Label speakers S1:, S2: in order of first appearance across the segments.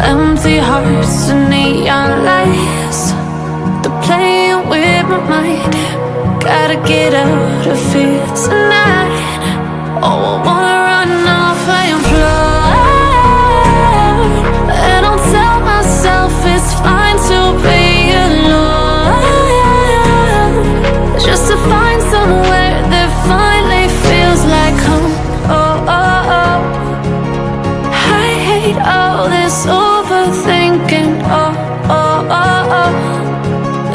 S1: Empty hearts and neon lights, they're playing with my mind. Gotta get out of here tonight. Oh, I wanna run off and fly, and I'll tell myself it's fine to be alone, just to find somewhere that finally feels like home. Oh, oh, oh. I hate all this overthinking. Oh, oh, oh, oh.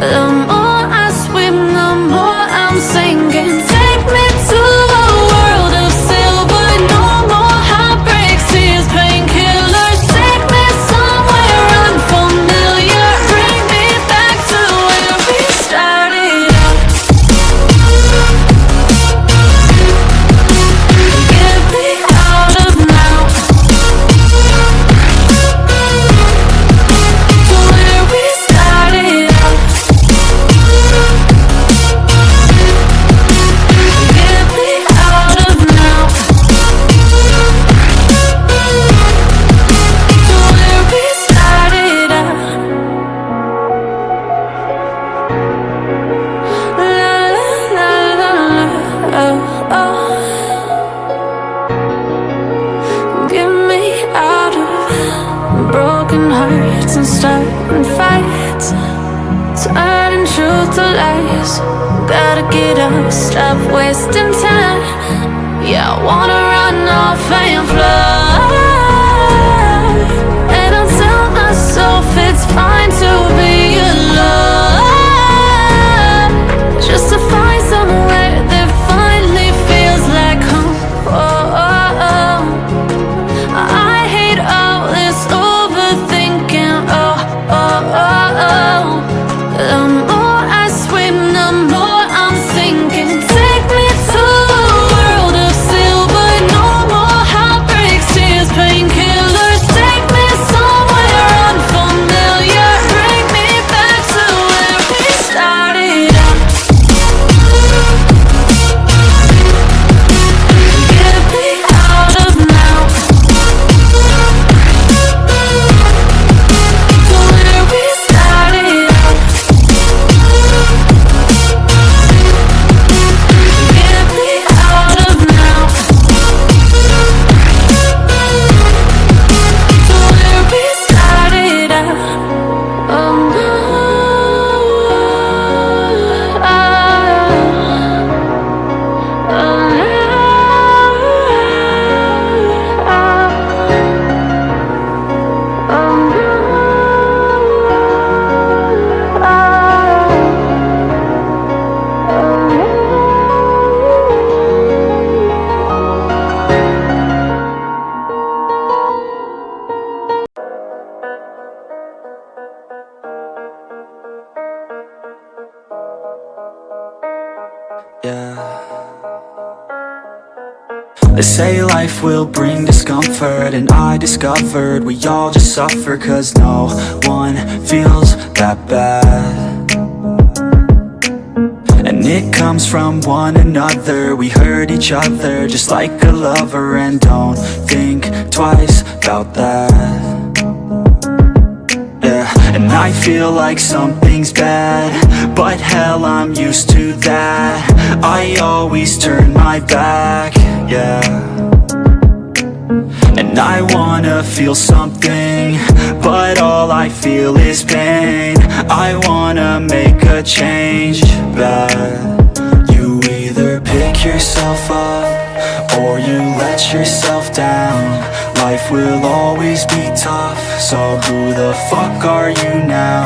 S1: The more I swim, the more I'm sinking. Take me to a world of silver, no more heartbreaks, tears, painkillers. Take me somewhere unfamiliar, bring me back to where we started out. Get me out of now, to where we started out. Get me out of now, to where we started out. La la la la la, oh, oh. Get me out of broken hearts and starting fights, turning truth to lies. Gotta get up, stop wasting time. Yeah, I wanna run off and fly, and I'll tell myself it's fine to be alone, just to find somewhere that finally feels like home. Oh, oh, oh. I hate all this overthinking. Oh, oh, oh, oh. The more I swim, the more I'm sinking. Take me to a world of silver, no more heartbreaks, tears, painkillers. Take me somewhere unfamiliar, bring me back to where we started out. Get me out of now, to where we started out. Get me out of now, to where we started out. Oh no, oh,
S2: Yeah. They say life will bring discomfort, and I discovered we all just suffer, 'cause no one feels that bad. And it comes from one another. We hurt each other just like a lover, and don't think twice about that. Yeah, and I feel like something's bad, but hell, I'm used to that. I always turn my back, yeah. And I wanna feel something, but all I feel is pain. I wanna make a change, but you either pick yourself up or you let yourself down. Life will always be tough, so who the fuck are you now?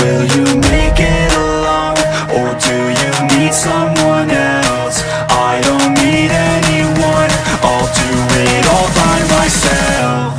S2: Will you make it alone, or do you need someone else? I don't need anyone, I'll do it all by myself.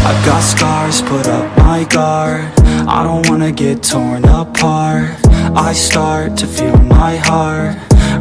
S2: I've got scars, put up my guard. I don't wanna get torn apart. I start to feel my heart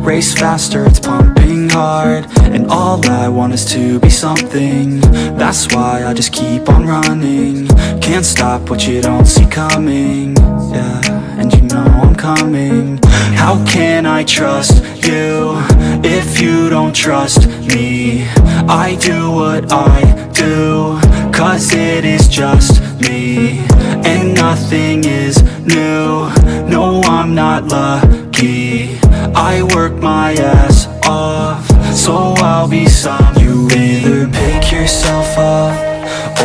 S2: race faster, it's pumping hard. And all I want is to be something. That's why I just keep on running. Can't stop what you don't see coming. Yeah, and you know I'm coming. How can I trust you if you don't trust me? I do what I do, cause it is just me. And nothing is new, no I'm not lucky. I work my ass off, so I'll be some. You either pick yourself up,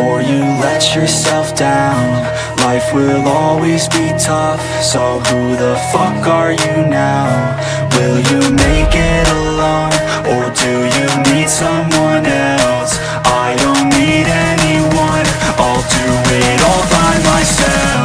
S2: or you let yourself down. Life will always be tough, so who the fuck are you now? Will you make it alone, or do you need someone else? I don't need anyone, I'll do it all by myself.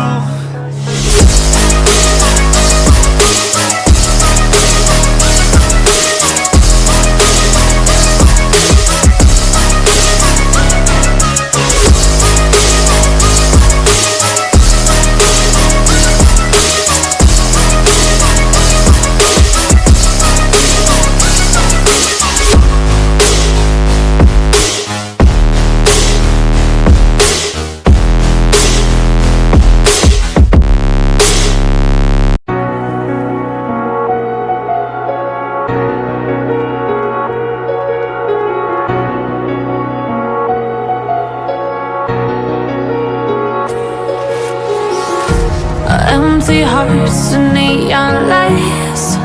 S1: Empty hearts and neon lights,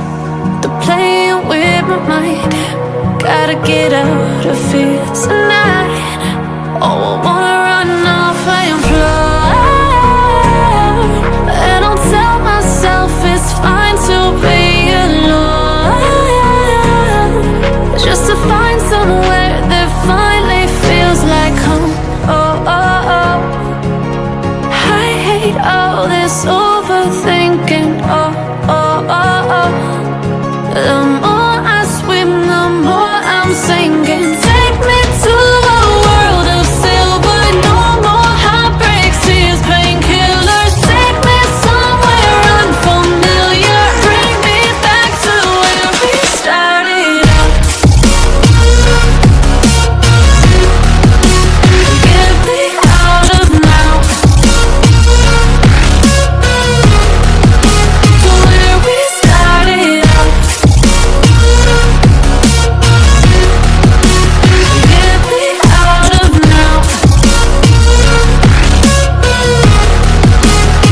S1: they're playing with my mind. Gotta get out of here tonight. Oh, I wanna run off and fly. And I'll tell myself it's fine to be alone, just to find somewhere that finally feels like home. Oh, oh, oh. I hate all this overthinking, oh, oh, oh, oh. The more I swim, the more I'm sinking. Take me to a world of silver, no more heartbreaks, tears, painkillers. Take me somewhere unfamiliar, bring me back to where we started out. Get me out of now, to where we started out. Get me out of now,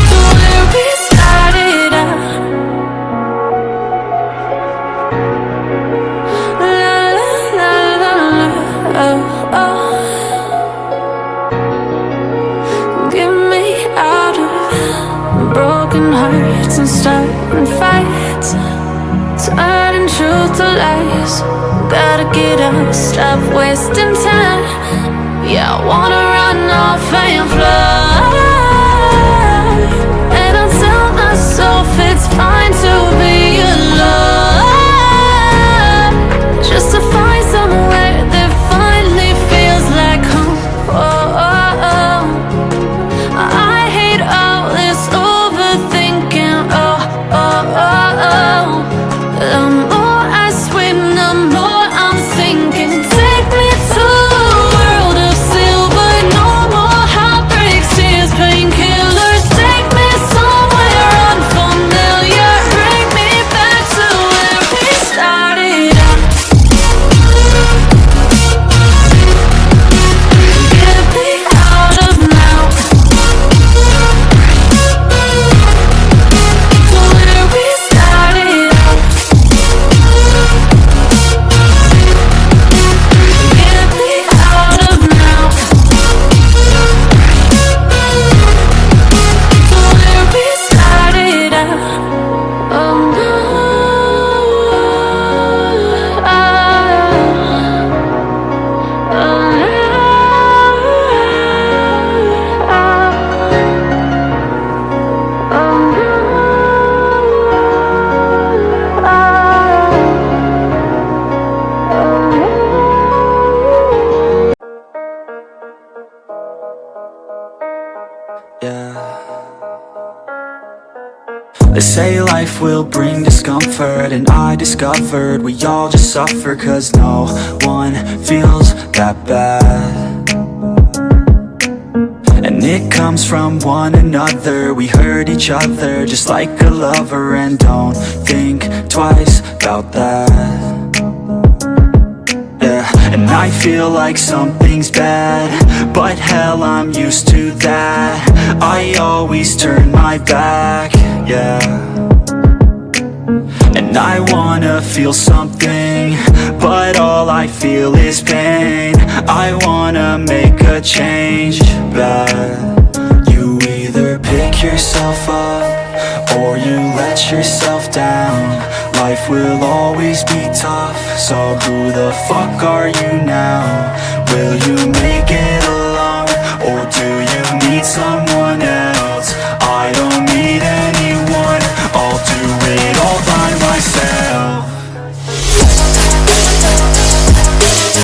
S1: to where we started out. La la la la la, oh, oh. Get me out of broken hearts and starting fights, turning truth to lies. Gotta get up, stop wasting time. Yeah, I wanna run off and fly. And I'll tell myself it's fine to be alone, just to find somewhere that finally feels like home. Oh, oh, oh. I hate all this overthinking, oh, oh, oh, oh. The more I swim, the more I'm sinking. Take me to a world of silver, no more heartbreaks,
S2: They say life will bring discomfort, and I discovered we all just suffer, cause no one feels that bad. And it comes from one another. We hurt each other just like a lover, and don't think twice about that. And I feel like something's bad, but hell, I'm used to that. I always turn my back, yeah. And I wanna feel something, but all I feel is pain. I wanna make a change, but you either pick yourself up or you let yourself down. Life will always be tough, so who the fuck are you now? Will you make it alone?